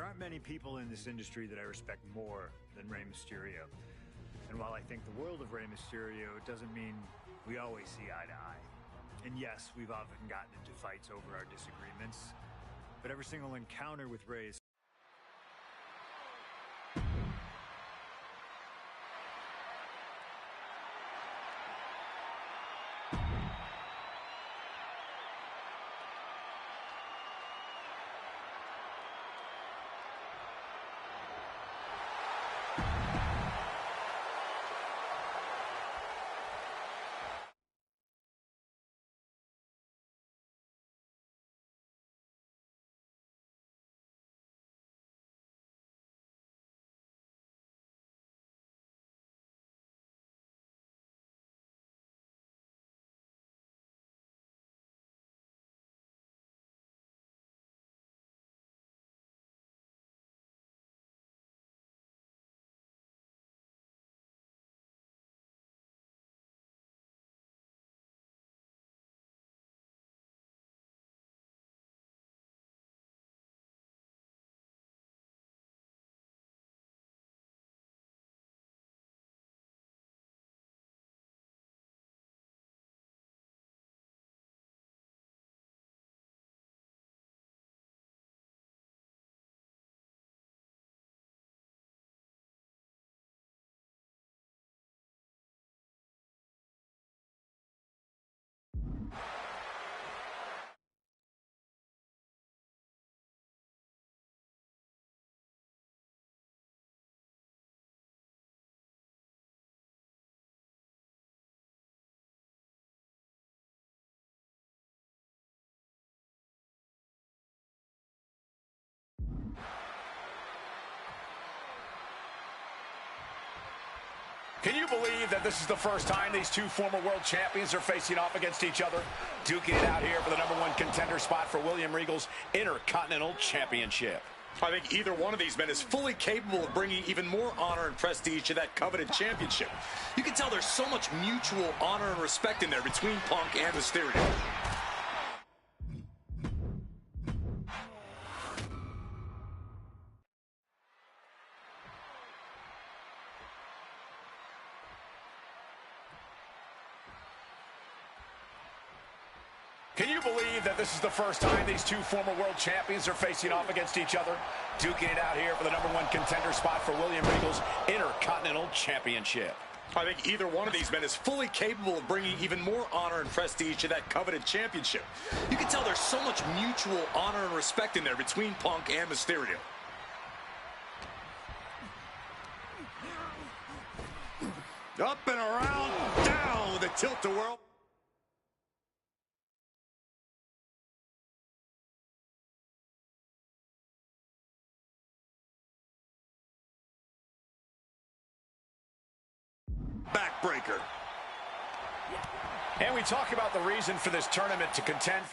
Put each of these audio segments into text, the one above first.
aren't many people in this industry that I respect more than Rey Mysterio. And while I think the world of Rey Mysterio, it doesn't mean we always see eye to eye. And yes, we've often gotten into fights over our disagreements, but every single encounter with Rey is Can you believe that this is the first time these two former world champions are facing off against each other? Duking it out here for the #1 contender spot for William Regal's Intercontinental Championship. I think either one of these men is fully capable of bringing even more honor and prestige to that coveted championship. You can tell there's so much mutual honor and respect in there between Punk and Mysterio. Can you believe that this is the first time these two former world champions are facing off against each other? Duking it out here for the #1 contender spot for William Regal's Intercontinental Championship. I think either one of these men is fully capable of bringing even more honor and prestige to that coveted championship. You can tell there's so much mutual honor and respect in there between Punk and Mysterio. Up and around, down with a tilt-a-whirl. Backbreaker. And we talk about the reason for this tournament to contend.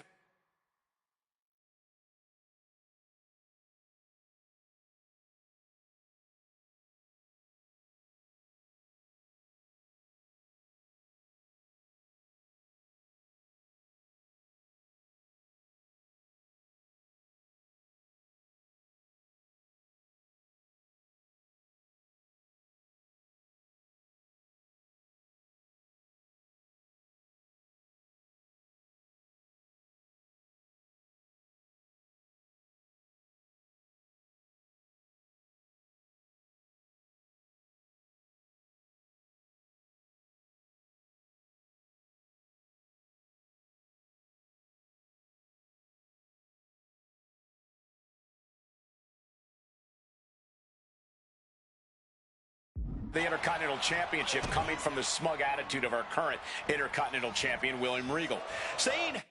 The Intercontinental Championship coming from the smug attitude of our current Intercontinental Champion, William Regal, saying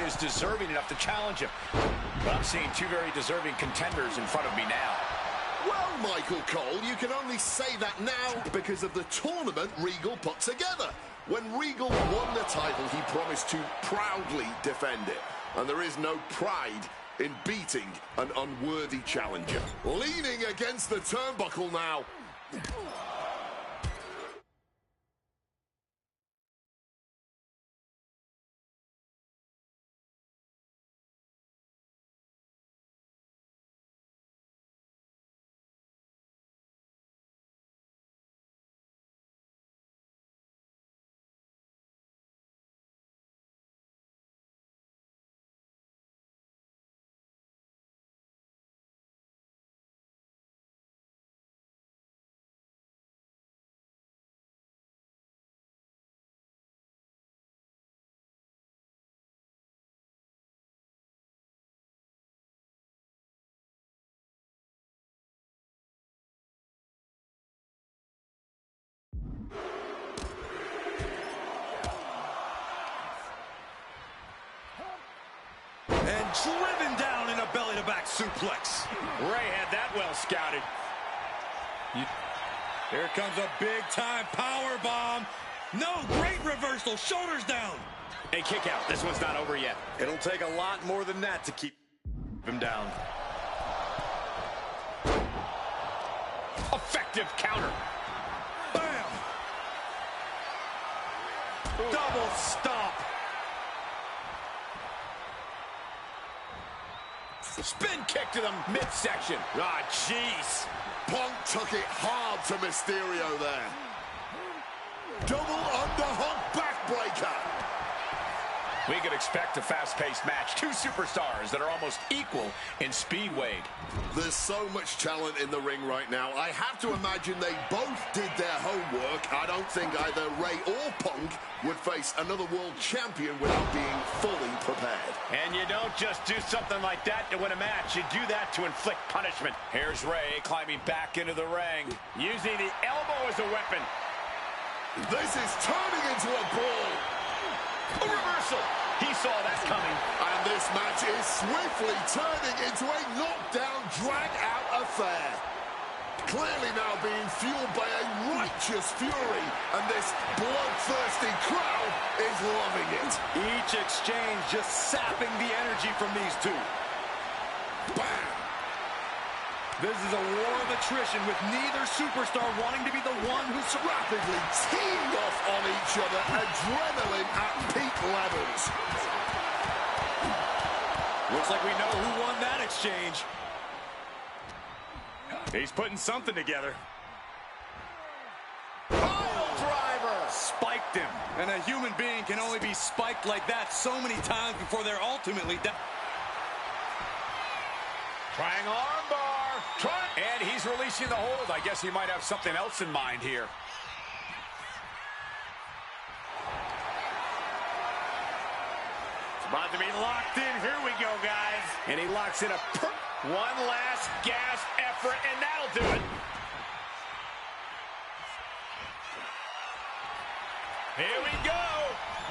is deserving enough to challenge him. But I'm seeing two very deserving contenders in front of me now. Well, Michael Cole, you can only say that now because of the tournament Regal put together. When Regal won the title, he promised to proudly defend it. And there is no pride in beating an unworthy challenger. Leaning against the turnbuckle now. And driven down in a belly-to-back suplex. Ray had that well scouted. Here comes a big-time power bomb. No, great reversal. Shoulders down. A kick out. This one's not over yet. It'll take a lot more than that to keep him down. Effective counter. Bam! Double stomp. Spin kick to the midsection. Ah, jeez. Punk took it hard to Mysterio there. Double underhook backbreaker. We could expect a fast-paced match. Two superstars that are almost equal in speed, Wade. There's so much talent in the ring right now. I have to imagine they both did their homework. I don't think either Ray or Punk would face another world champion without being fully prepared. And you don't just do something like that to win a match. You do that to inflict punishment. Here's Ray climbing back into the ring, using the elbow as a weapon. This is turning into a brawl. A reversal. He saw that coming. And this match is swiftly turning into a knockdown, drag-out affair. Clearly now being fueled by a righteous fury, and this bloodthirsty crowd is loving it. Each exchange just sapping the energy from these two. Bam! This is a war of attrition with neither superstar wanting to be the one who's Rapidly teeing off on each other, adrenaline at peak levels. Looks like we know who won that exchange. He's putting something together. Pile driver! Spiked him. And a human being can only be spiked like that so many times before they're ultimately dead. Trying armbar. And he's releasing the hold. I guess he might have something else in mind here. It's about to be locked in. Here we go, guys. And he locks in one last gasp effort, and that'll do it. Here we go.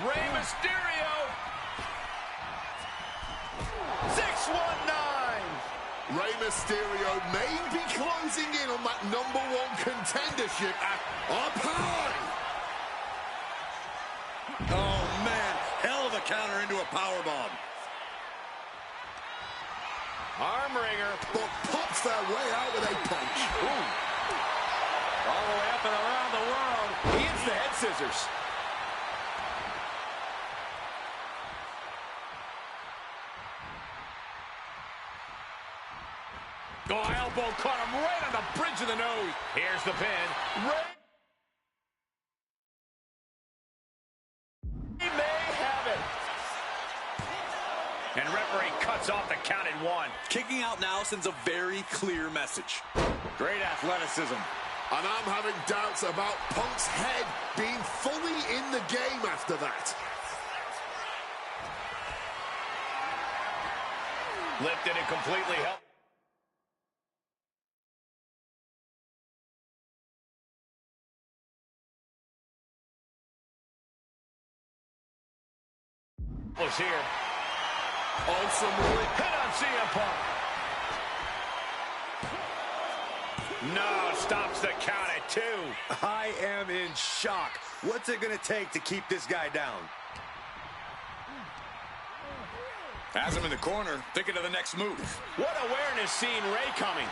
Rey Mysterio. 619. Rey Mysterio may be closing in on that #1 contendership up high. Oh, man. Hell of a counter into a powerbomb. Arm wringer. But pops their way out with a punch. Ooh. All the way up and around the world. He hits the head scissors. Oh, elbow caught him right on the bridge of the nose. Here's the pin. Ray may have it. And referee cuts off the count at 1. Kicking out now sends a very clear message. Great athleticism. And I'm having doubts about Punk's head being fully in the game after that. Lifted and completely helped. Was here. Awesome. Hit on CM Punk. No, stops the count at 2. I am in shock. What's it going to take to keep this guy down? Has him in the corner, thinking of the next move. What awareness seeing Ray coming.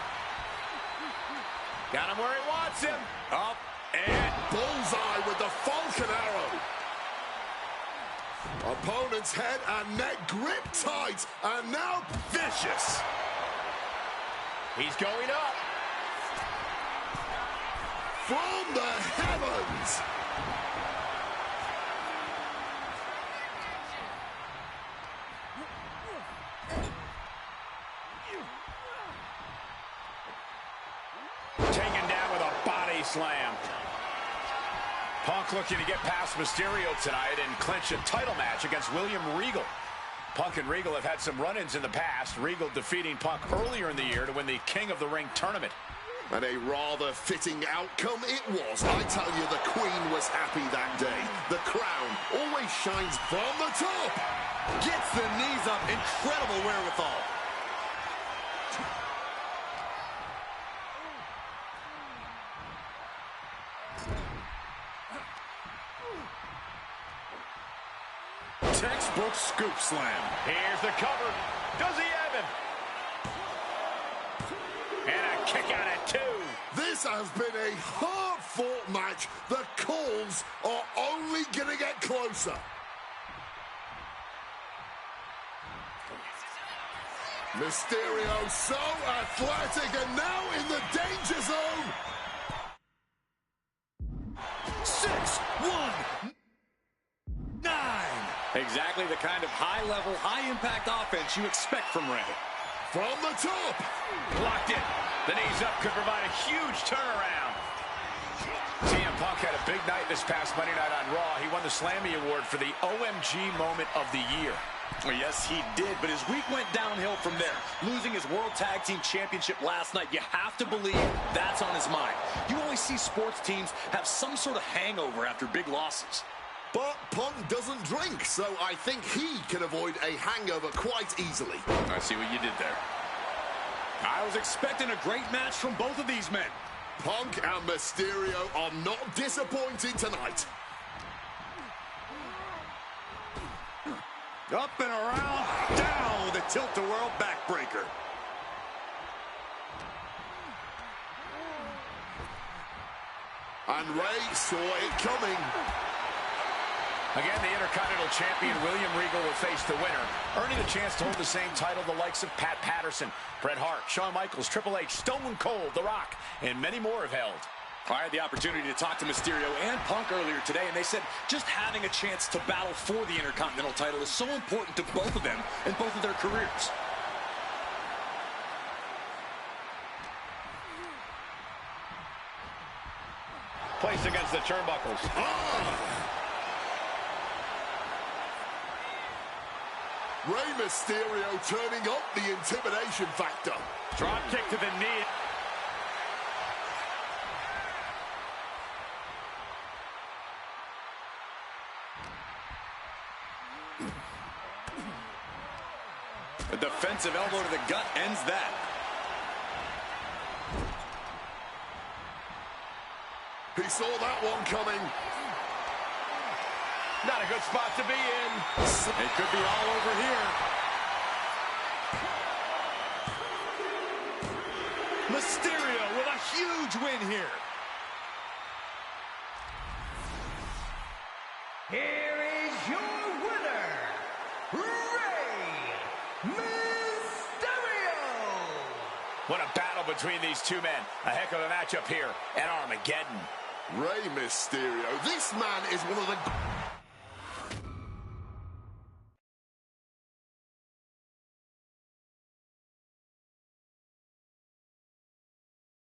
Got him where he wants him. Up and Bullseye with the Falcon Arrow. Opponent's head and neck gripped tight, and now vicious. he's going up. From the heavens. Taken down with a body slam. Punk looking to get past Mysterio tonight and clinch a title match against William Regal. Punk and Regal have had some run-ins in the past. Regal defeating Punk earlier in the year to win the King of the Ring tournament. And a rather fitting outcome it was. I tell you, the Queen was happy that day. The crown always shines from the top. Gets the knees up. Incredible wherewithal. Textbook scoop slam. Here's the cover. Does he have him? And a kick out at 2. This has been a hard-fought match. The calls are only going to get closer. Mysterio so athletic and now in the danger zone. 6-1-9. Exactly the kind of high-level, high-impact offense you expect from Ray. From the top. Blocked it. The knees up could provide a huge turnaround. CM Punk had a big night this past Monday night on Raw. He won the Slammy Award for the OMG Moment of the Year. Well, yes, he did, but his week went downhill from there. Losing his World Tag Team Championship last night, you have to believe that's on his mind. You always see sports teams have some sort of hangover after big losses. But Punk doesn't drink, so I think he can avoid a hangover quite easily. I see what you did there. I was expecting a great match from both of these men. Punk and Mysterio are not disappointing tonight. Up and around, down with a tilt-a-whirl backbreaker. And Ray saw it coming. Again, the Intercontinental Champion William Regal will face the winner, earning a chance to hold the same title the likes of Pat Patterson, Bret Hart, Shawn Michaels, Triple H, Stone Cold, The Rock, and many more have held. I had the opportunity to talk to Mysterio and Punk earlier today, and they said just having a chance to battle for the Intercontinental title is so important to both of them and both of their careers. Placed against the turnbuckles. Rey Mysterio turning up the intimidation factor. Drop kick to the knee. A defensive elbow to the gut ends that. He saw that one coming. Not a good spot to be in. It could be all over here. Mysterio with a huge win here. Here is your winner, Rey Mysterio. What a battle between these two men. A heck of a matchup here at Armageddon. Rey Mysterio, this man is one of the